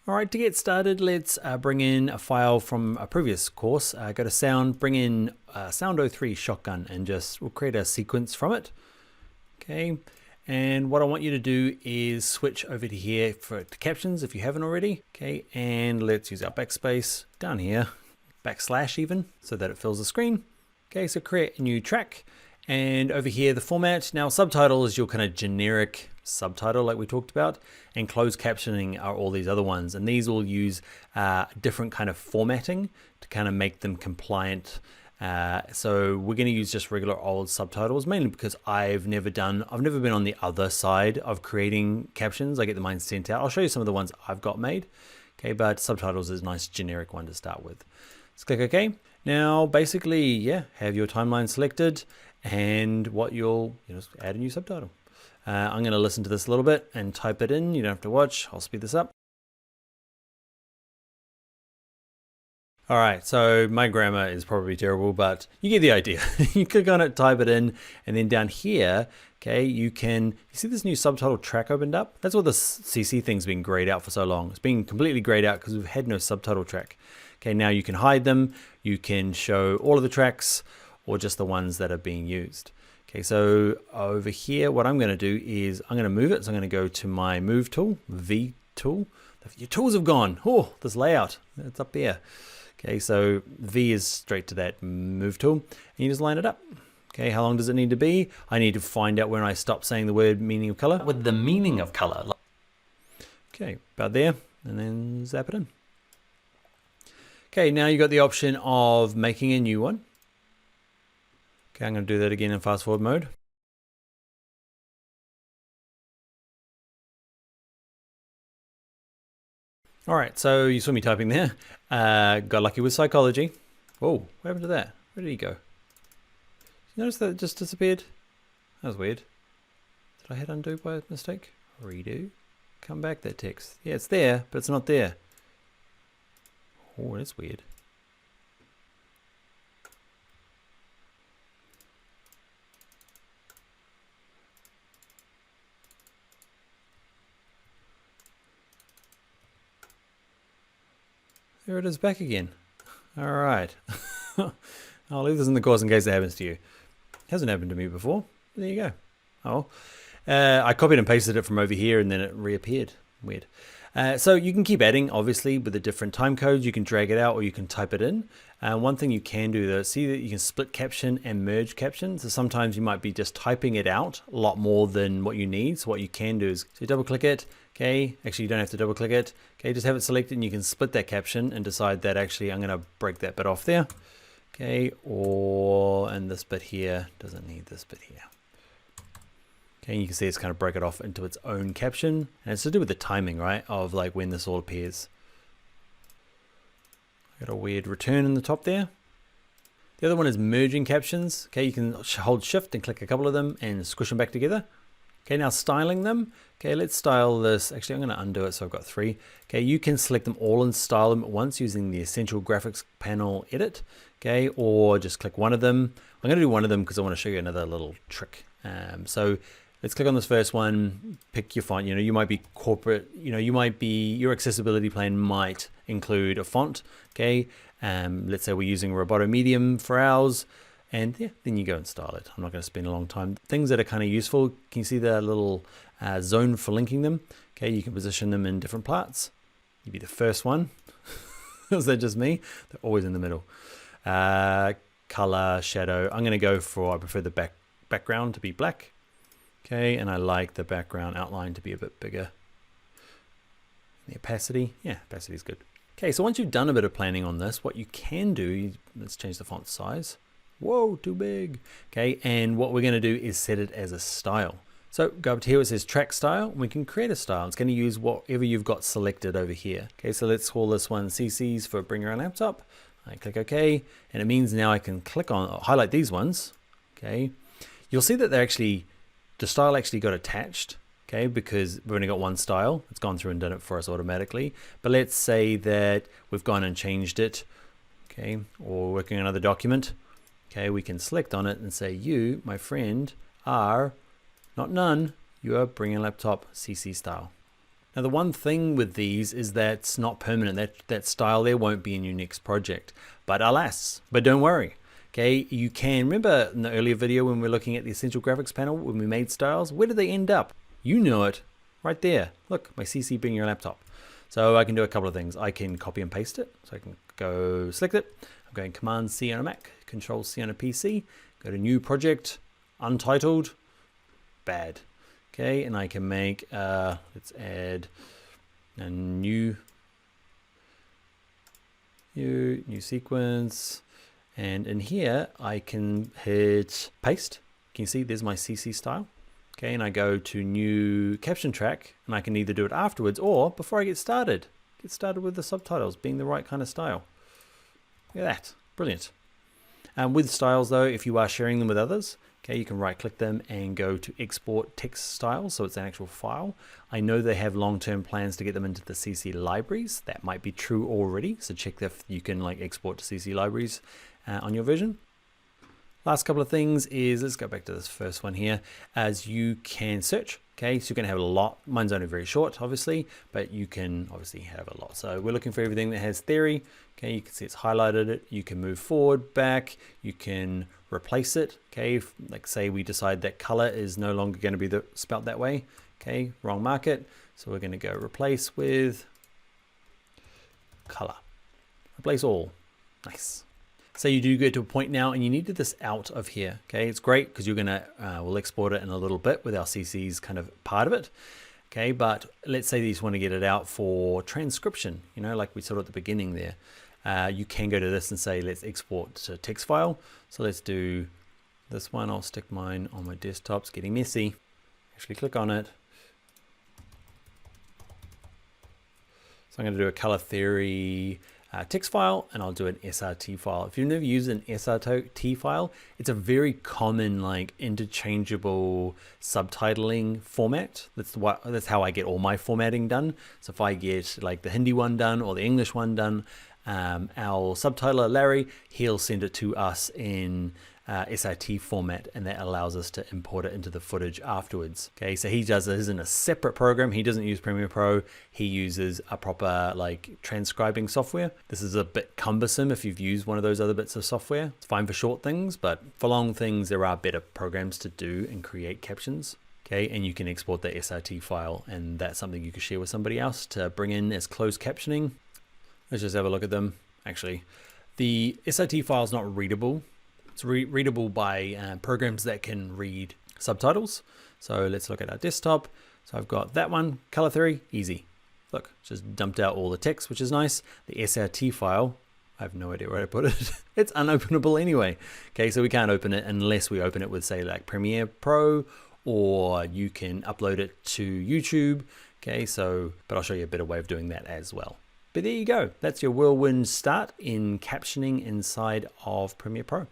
All right, to get started, let's bring in a file from a previous course. Go to Sound, bring in Sound 03 Shotgun, and we'll create a sequence from it. Okay, and what I want you to do is switch over to here to captions if you haven't already. Okay, and let's use our backspace down here, backslash even, so that it fills the screen. Okay, so create a new track. And over here, the format. Now, subtitle is your kind of generic subtitle like we talked about, and closed captioning are all these other ones. And these will use different kind of formatting to kind of make them compliant. So we're going to use just regular old subtitles, mainly because I've never been on the other side of creating captions. I get the mine sent out. I'll show you some of the ones I've got made. Okay, but subtitles is a nice generic one to start with. Let's click OK. Now, basically, yeah, have your timeline selected. And what you'll add a new subtitle. I'm going to listen to this a little bit and type it in. You don't have to watch. I'll speed this up. All right, so my grammar is probably terrible, but you get the idea. You click on it, type it in, and then down here, okay, you see this new subtitle track opened up? That's what the CC thing's been grayed out for so long. It's been completely grayed out because we've had no subtitle track. Okay, now you can hide them. You can show all of the tracks, or just the ones that are being used. Okay, so over here, what I'm going to do is I'm going to move it. So I'm going to go to my move tool, V tool. Your tools have gone. Oh, this layout, it's up there. Okay, so V is straight to that move tool, and you just line it up. Okay, how long does it need to be? I need to find out when I stop saying the word meaning of color with the meaning of color. Okay, about there, and then zap it in. Okay, now you got the option of making a new one. Okay, I'm going to do that again in fast forward mode. All right, so you saw me typing there. Got lucky with psychology. Oh, what happened to that? Where did he go? Did you notice that it just disappeared? That was weird. Did I hit undo by mistake? Redo. Come back, that text. Yeah, it's there, but it's not there. Oh, that's weird. There it is back again. All right. I'll leave this in the course in case it happens to you. It hasn't happened to me before. There you go. Oh, I copied and pasted it from over here and then it reappeared. Weird. So you can keep adding, obviously, with the different time codes. You can drag it out or you can type it in. One thing you can do, though, see that you can split caption and merge caption. So sometimes you might be just typing it out a lot more than what you need. So what you can do is double click it. Okay, actually you don't have to double click it. Okay, just have it selected and you can split that caption and decide that actually I'm going to break that bit off there. Okay, and this bit here doesn't need this bit here. Okay, and you can see it's kind of break it off into its own caption, and it's to do with the timing, right, of like when this all appears. Got a weird return in the top there. The other one is merging captions. Okay, you can hold shift and click a couple of them and squish them back together. Okay, now styling them. Okay, let's style this. Actually, I'm going to undo it, so I've got 3. Okay, you can select them all and style them at once using the Essential Graphics panel edit. Okay, or just click one of them. I'm going to do one of them because I want to show you another little trick. So let's click on this first one, pick your font. You might be corporate, your accessibility plan might include a font. Okay, let's say we're using Roboto Medium for ours. And yeah, then you go and style it. I'm not going to spend a long time. Things that are kind of useful, can you see the little zone for linking them? Okay, you can position them in different parts. You'd be the first one. Is that just me? They're always in the middle. Color, shadow. I'm going to go for, I prefer the background to be black. Okay, and I like the background outline to be a bit bigger. The opacity, yeah, opacity is good. Okay, so once you've done a bit of planning on this, what you can do, let's change the font size. Whoa, too big. Okay, and what we're going to do is set it as a style. So go up to here, it says track style. We can create a style. It's going to use whatever you've got selected over here. Okay, so let's call this one CC's for bring your own laptop. I click OK, and it means now I can click on, highlight these ones. Okay, you'll see that the style actually got attached. Okay, because we've only got one style. It's gone through and done it for us automatically. But let's say that we've gone and changed it. Okay, or working on another document. Okay, we can select on it and say, you, my friend, are not none, you are bringing laptop CC style. Now the one thing with these is that it's not permanent. That style there won't be in your next project. But alas, but don't worry. Okay, you can remember in the earlier video when we were looking at the essential graphics panel when we made styles, where did they end up? You know it, right there. Look, my CC being your laptop. So I can do a couple of things. I can copy and paste it. So I can go select it. I'm going Command C on a Mac, Control C on a PC, go to new project, untitled, bad. Okay, and I can make, let's add a new sequence. And in here, I can hit paste. Can you see there's my CC style? Okay, and I go to new caption track, and I can either do it afterwards or before I get started. Get started with the subtitles being the right kind of style. Look at that, brilliant. With styles though, if you are sharing them with others, okay, you can right click them and go to export text styles, so it's an actual file. I know they have long-term plans to get them into the CC libraries. That might be true already, so check if you can like export to CC libraries on your version. Last couple of things is, let's go back to this first one here, as you can search. Okay, so you're gonna have a lot. Mine's only very short, obviously, but you can obviously have a lot. So we're looking for everything that has theory. Okay, you can see it's highlighted it. You can move forward, back. You can replace it. Okay, if, like say we decide that color is no longer going to be spelt that way. Okay, wrong market. So we're going to go replace with color. Replace all. Nice. So you do get to a point now and you needed this out of here. Okay, it's great because you're gonna, we'll export it in a little bit with our CC's kind of part of it. Okay, but let's say you just want to get it out for transcription, you know, like we saw at the beginning there. You can go to this and say, let's export to text file. So let's do this one. I'll stick mine on my desktop. It's getting messy. Actually click on it. So I'm gonna do a color theory text file, and I'll do an SRT file. If you've never used an SRT file, it's a very common like interchangeable subtitling format. That's how I get all my formatting done. So if I get like the Hindi one done or the English one done, our subtitler Larry, he'll send it to us in SRT format, and that allows us to import it into the footage afterwards. Okay, so he does this in a separate program. He doesn't use Premiere Pro. He uses a proper like transcribing software. This is a bit cumbersome if you've used one of those other bits of software. It's fine for short things, but for long things, there are better programs to do and create captions. Okay, and you can export the SRT file, and that's something you can share with somebody else to bring in as closed captioning. Let's just have a look at them. Actually, the SRT file is not readable. It's readable by programs that can read subtitles. So let's look at our desktop. So I've got that one, color theory, easy. Look, just dumped out all the text, which is nice. The SRT file, I have no idea where to put it. It's unopenable anyway. Okay, so we can't open it unless we open it with say like Premiere Pro, or you can upload it to YouTube. Okay, so, but I'll show you a better way of doing that as well. But there you go. That's your whirlwind start in captioning inside of Premiere Pro.